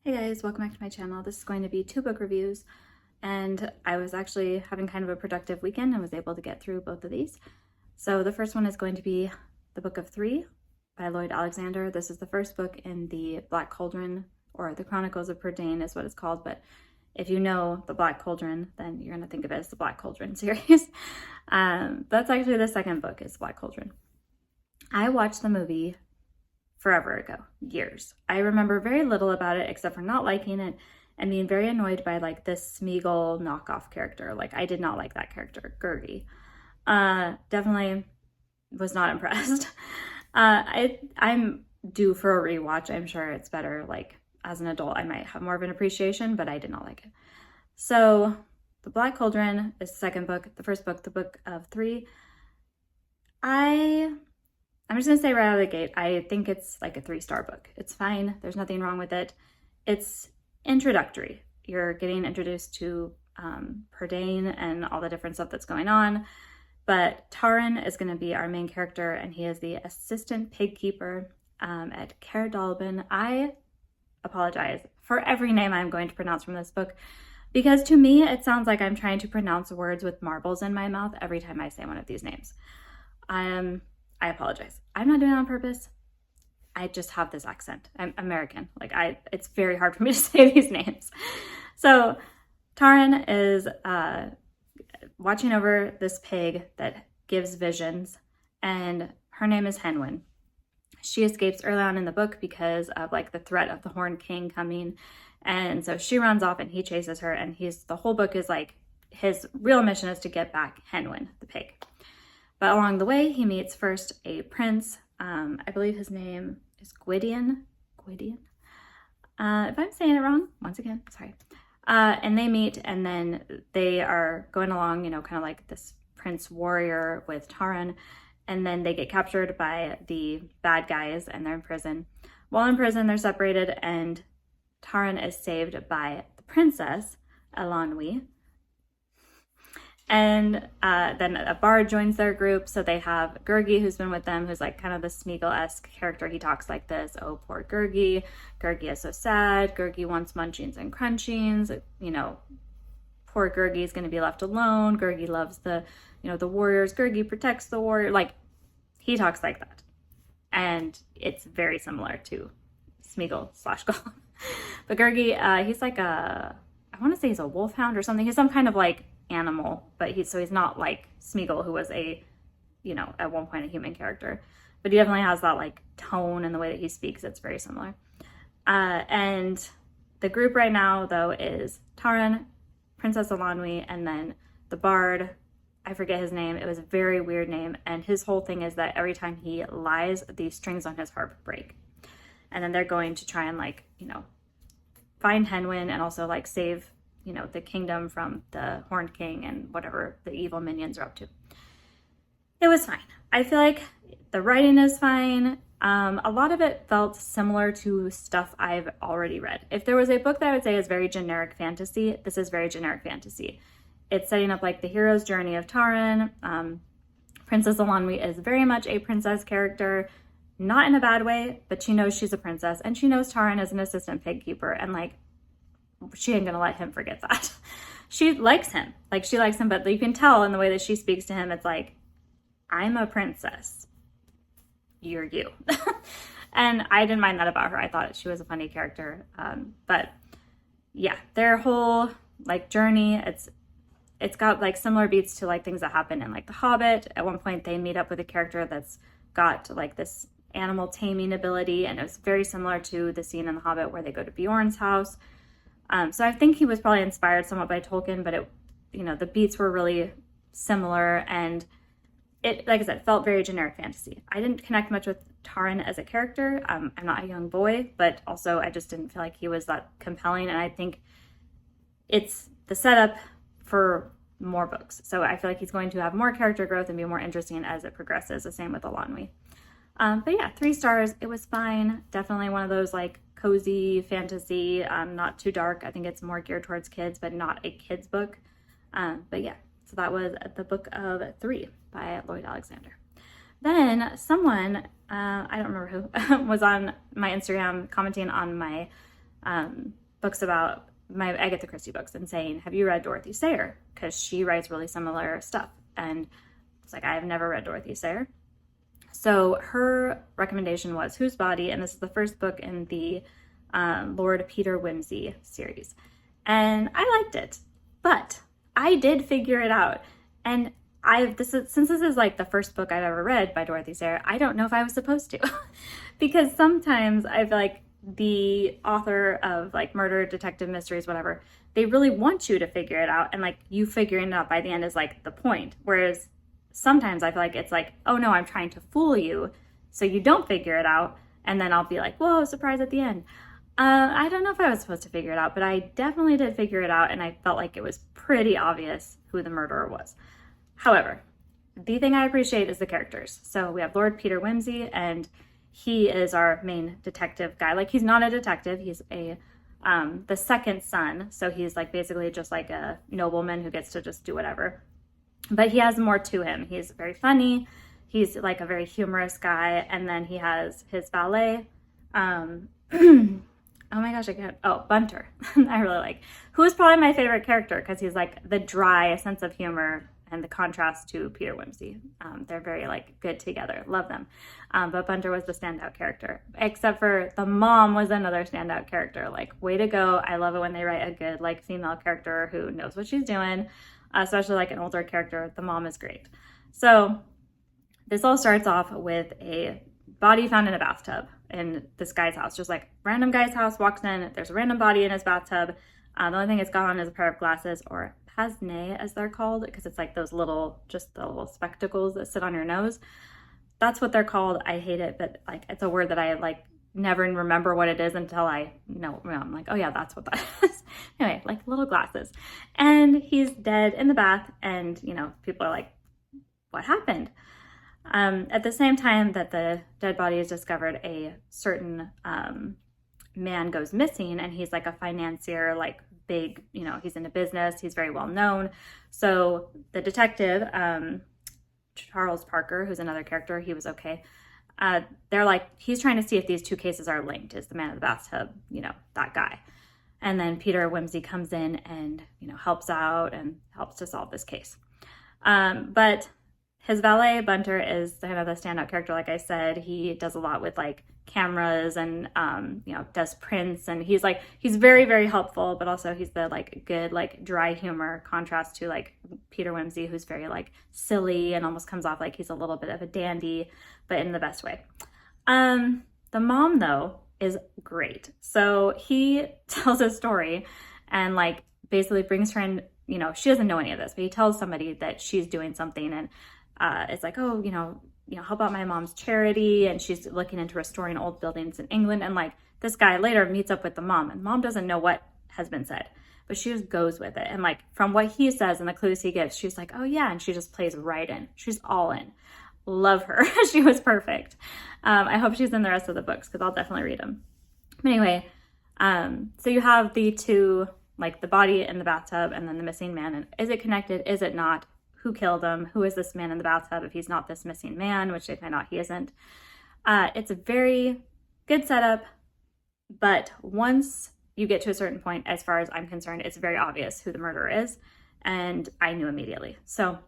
Hey guys, welcome back to my channel. This is going to be 2 book reviews, and I was actually having kind of a productive weekend and was able to get through both of these. So the first one is going to be The Book of Three by Lloyd Alexander. This is the first book in the Black Cauldron, or The Chronicles of Prydain is what it's called, but if you know the Black Cauldron, then you're going to think of it as the Black Cauldron series. That's actually the second book, is Black Cauldron. I watched the movie forever ago, years. I remember very little about it except for not liking it and being very annoyed by like this Smeagol knockoff character. Like, I did not like that character, Gertie. Definitely was not impressed. I'm due for a rewatch. I'm sure it's better. Like, as an adult, I might have more of an appreciation, but I did not like it. So The Black Cauldron is the second book. The first book, The Book of Three, I'm just gonna say right out of the gate, I think it's like a 3-star book. It's fine. There's nothing wrong with it. It's introductory. You're getting introduced to Prydain and all the different stuff that's going on. But Taran is going to be our main character, and he is the assistant pig keeper at Caer Dallben. I apologize for every name I'm going to pronounce from this book, because to me it sounds like I'm trying to pronounce words with marbles in my mouth every time I say one of these names. I apologize. I'm not doing it on purpose. I just have this accent. I'm American. It's very hard for me to say these names. So Taran is watching over this pig that gives visions, and her name is Henwin. She escapes early on in the book because of like the threat of the Horned King coming, and so she runs off and he chases her, and the whole book is like his real mission is to get back Henwin, the pig. But along the way, he meets first a prince. I believe his name is Gwydion. If I'm saying it wrong, once again, sorry. And they meet, and then they are going along, kind of like this prince warrior with Taran. And then they get captured by the bad guys, and they're in prison. While in prison, they're separated, and Taran is saved by the princess, Elanwy. And then a bard joins their group. So they have Gurgi, who's been with them, who's like kind of the Smeagol-esque character. He talks like this: "Oh, poor Gurgi. Gurgi is so sad. Gurgi wants munchings and crunchings. Poor Gurgi is going to be left alone. Gurgi loves the warriors. Gurgi protects the warrior." Like, he talks like that. And it's very similar to Smeagol/Gollum. But Gurgi, he's like I want to say he's a wolfhound or something. He's some kind of like animal, but he's not like Smeagol, who was at one point a human character, but he definitely has that like tone and the way that he speaks. It's very similar. And the group right now though is Taran, Princess Elanwy, and then the bard, I forget his name. It was a very weird name, and his whole thing is that every time he lies, the strings on his harp break, and then they're going to try and find Henwin and also like save the kingdom from the Horned King and whatever the evil minions are up to. It was fine. I feel like the writing is fine. A lot of it felt similar to stuff I've already read. If there was a book that I would say is very generic fantasy, this is very generic fantasy. It's setting up like the hero's journey of Taran. Princess Elanwy is very much a princess character, not in a bad way, but she knows she's a princess, and she knows Taran is an assistant pig keeper, and like, she ain't gonna let him forget that. She likes him, but you can tell in the way that she speaks to him, it's like, I'm a princess, you're you. And I didn't mind that about her. I thought she was a funny character. But yeah, their whole like journey, it's got like similar beats to like things that happen in like The Hobbit. At one point they meet up with a character that's got like this animal taming ability, and it was very similar to the scene in The Hobbit where they go to Bjorn's house. So I think he was probably inspired somewhat by Tolkien, but the beats were really similar, and it, like I said, felt very generic fantasy. I didn't connect much with Taran as a character. I'm not a young boy, but also I just didn't feel like he was that compelling, and I think it's the setup for more books. So I feel like he's going to have more character growth and be more interesting as it progresses. The same with Elanwy. But yeah, 3 stars. It was fine. Definitely one of those like cozy fantasy, not too dark. I think it's more geared towards kids, but not a kid's book. But yeah, so that was The Book of Three by Lloyd Alexander. Then someone, I don't remember who, was on my Instagram commenting on my books about my Agatha Christie books and saying, have you read Dorothy Sayers? Because she writes really similar stuff. And it's like, I have never read Dorothy Sayers. So her recommendation was Whose Body? And this is the first book in the Lord Peter Wimsey series. And I liked it, but I did figure it out. And since this is like the first book I've ever read by Dorothy Sayers, I don't know if I was supposed to. Because sometimes I feel like the author of like murder, detective mysteries, whatever, they really want you to figure it out, and like you figuring it out by the end is like the point. Whereas sometimes I feel like it's like, oh no, I'm trying to fool you so you don't figure it out, and then I'll be like, whoa, surprise at the end. I don't know if I was supposed to figure it out, but I definitely did figure it out, and I felt like it was pretty obvious who the murderer was. However, the thing I appreciate is the characters. So we have Lord Peter Wimsey, and he is our main detective guy. Like, he's not a detective, he's the second son, so he's like basically just like a nobleman who gets to just do whatever. But he has more to him. He's very funny, he's like a very humorous guy, and then he has his valet, oh my gosh, Bunter, I really like, who is probably my favorite character because he's like the dry sense of humor and the contrast to Peter Wimsey. They're very like good together, love them. But Bunter was the standout character, except for the mom was another standout character. Like, way to go. I love it when they write a good like female character who knows what she's doing, especially like an older character. The mom is great. So this all starts off with a body found in a bathtub in this guy's house. Just like random guy's house, walks in, there's a random body in his bathtub. The only thing it's got on is a pair of glasses, or pince-nez as they're called, because it's like those little, just the little spectacles that sit on your nose. That's what they're called. I hate it, but like it's a word that I like never remember what it is until I know. I'm like, oh yeah, that's what that is. Anyway, like little glasses. And he's dead in the bath, and you know, people are like, what happened? At the same time that the dead body is discovered, a certain man goes missing, and he's like a financier, like big, you know, he's in a business, he's very well known. So the detective, Charles Parker, who's another character, he was okay. They're like, he's trying to see if these two cases are linked. Is the man in the bathtub, you know, that guy? And then Peter Wimsey comes in and, you know, helps out and helps to solve this case. But his valet, Bunter, is kind of the standout character. Like I said, he does a lot with like cameras and, you know, does prints, and he's very, very helpful, but also he's the like good, like dry humor contrast to like Peter Wimsey, who's very like silly and almost comes off like he's a little bit of a dandy, but in the best way. The mom though is great. So he tells a story and like basically brings her in, you know, she doesn't know any of this, but he tells somebody that she's doing something, and it's like, oh, you know, help out my mom's charity, and she's looking into restoring old buildings in England. And like this guy later meets up with the mom, and mom doesn't know what has been said, but she just goes with it. And like from what he says and the clues he gives, she's like, oh yeah, and she just plays right in. She's all in. Love her. She was perfect. I hope she's in the rest of the books because I'll definitely read them. But anyway, so you have the two, like the body in the bathtub and then the missing man, and is it connected? Is it not? Who killed him? Who is this man in the bathtub if he's not this missing man, which they find out he isn't. It's a very good setup, but once you get to a certain point, as far as I'm concerned, it's very obvious who the murderer is, and I knew immediately. So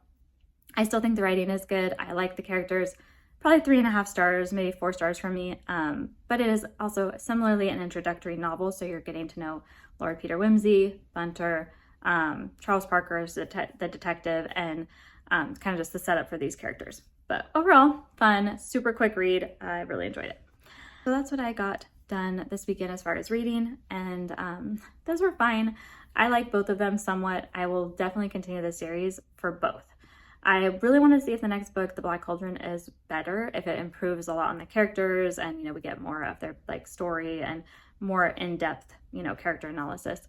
I still think the writing is good. I like the characters. Probably 3.5 stars, maybe 4 stars from me. But it is also similarly an introductory novel, so you're getting to know Lord Peter Wimsey, Bunter, Charles Parker is the detective, and it's kind of just the setup for these characters. But overall, fun, super quick read. I really enjoyed it. So that's what I got done this weekend as far as reading, and those were fine. I like both of them somewhat. I will definitely continue the series for both. I really want to see if the next book, The Black Cauldron, is better, if it improves a lot on the characters, and you know, we get more of their like story and more in-depth, you know, character analysis.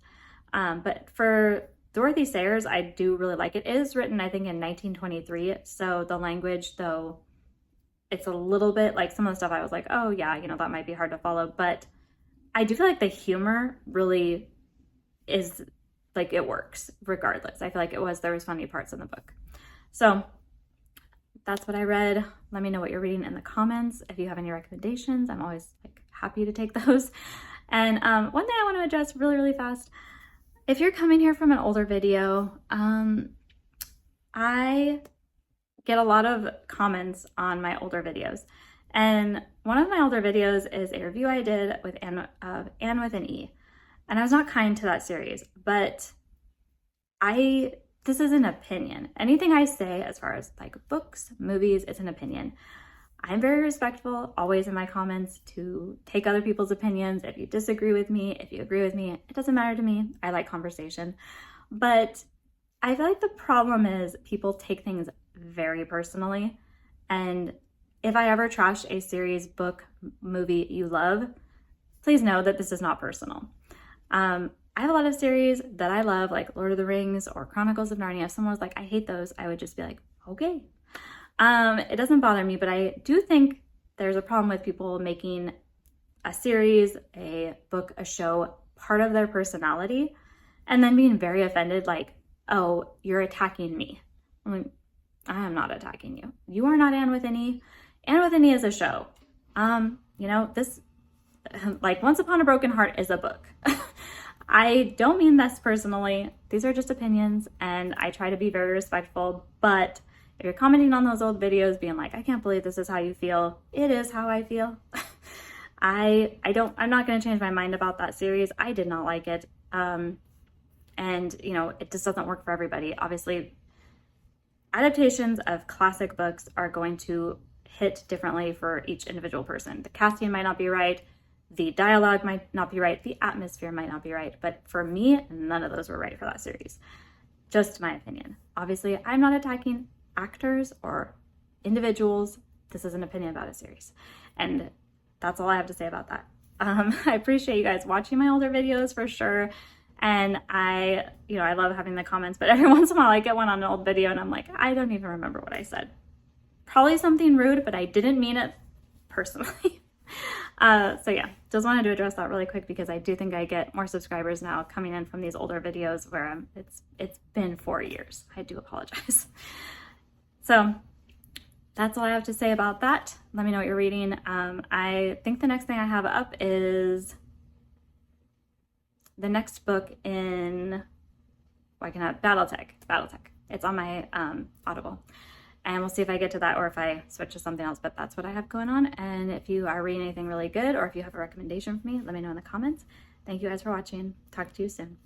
But for Dorothy Sayers, I do really like it. It is written, I think, in 1923. So the language, though, it's a little bit like some of the stuff I was like, oh yeah, you know, that might be hard to follow. But I do feel like the humor really is like, it works regardless. I feel like there was funny parts in the book. So that's what I read. Let me know what you're reading in the comments. If you have any recommendations, I'm always like happy to take those. And one thing I want to address really, really fast, if you're coming here from an older video, I get a lot of comments on my older videos. And one of my older videos is a review I did with Anne with an E. And I was not kind to that series, but this is an opinion. Anything I say as far as like books, movies, it's an opinion. I'm very respectful always in my comments to take other people's opinions. If you disagree with me, if you agree with me, it doesn't matter to me. I like conversation. But I feel like the problem is people take things very personally. And if I ever trash a series, book, movie you love, please know that this is not personal. I have a lot of series that I love, like Lord of the Rings or Chronicles of Narnia. If someone was like, I hate those, I would just be like, okay. It doesn't bother me, but I do think there's a problem with people making a series, a book, a show part of their personality and then being very offended, like, oh, you're attacking me. I'm like, I am not attacking you. You are not Anne with an E. Anne with an E is a show. This, like Once Upon a Broken Heart is a book. I don't mean this personally. These are just opinions and I try to be very respectful, but if you're commenting on those old videos being like, I can't believe this is how you feel, it is how I feel. I'm not going to change my mind about that series. I did not like it. And it just doesn't work for everybody. Obviously, adaptations of classic books are going to hit differently for each individual person. The casting might not be right. The dialogue might not be right. The atmosphere might not be right. But for me, none of those were right for that series. Just my opinion. Obviously, I'm not attacking actors or individuals. This is an opinion about a series. And that's all I have to say about that. I appreciate you guys watching my older videos for sure. And I love having the comments, but every once in a while I get one on an old video and I'm like, I don't even remember what I said. Probably something rude, but I didn't mean it personally. So yeah, just wanted to address that really quick because I do think I get more subscribers now coming in from these older videos where it's been 4 years. I do apologize. So that's all I have to say about that. Let me know what you're reading. I think the next thing I have up is the next book in, Battletech. It's on my Audible. And we'll see if I get to that or if I switch to something else, but that's what I have going on. And if you are reading anything really good or if you have a recommendation for me, let me know in the comments. Thank you guys for watching. Talk to you soon.